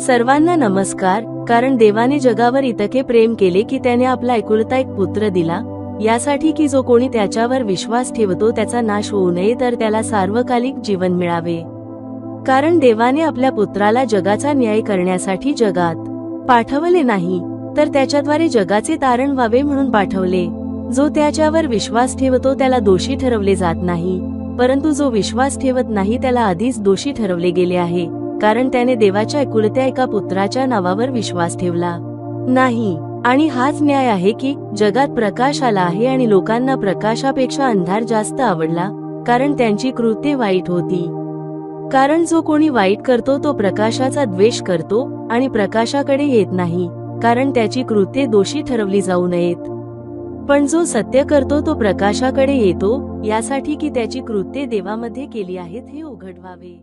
सर्वांना नमस्कार. कारण देवाने जगावर इतके प्रेम केले की त्याने आपला एकुलता एक पुत्र दिला, यासाठी की जो कोणी त्याच्यावर विश्वास ठेवतो त्याचा नाश होऊ नये तर त्याला सार्वकालिक जीवन मिळावे. कारण देवाने आपल्या पुत्राला जगाचा न्याय करण्यासाठी जगात पाठवले नाही, तर त्याच्याद्वारे जगाचे तारण व्हावे म्हणून पाठवले. जो त्याच्यावर विश्वास ठेवतो त्याला दोषी ठरवले जात नाही, परंतु जो विश्वास ठेवत नाही त्याला आधीच दोषी ठरवले गेले आहे, कारण त्याने देवाच्या एकुलत्या एका पुत्राच्या नावावर विश्वास ठेवला नाही. आणि हाच न्याय आहे की जगात प्रकाश आला आहे आणि लोकांना प्रकाशापेक्षा अंधार जास्त आवडला, कारण त्यांची कृत्ये वाईट होती. कारण जो कोणी वाईट करतो तो प्रकाशाचा द्वेष करतो आणि प्रकाशाकडे येत नाही, कारण त्याची कृत्ये दोषी ठरवली जाऊ नयेत. पण जो सत्य करतो तो प्रकाशाकडे येतो, यासाठी की त्याची कृत्ये देवामध्ये केली आहेत हे उघड व्हावे.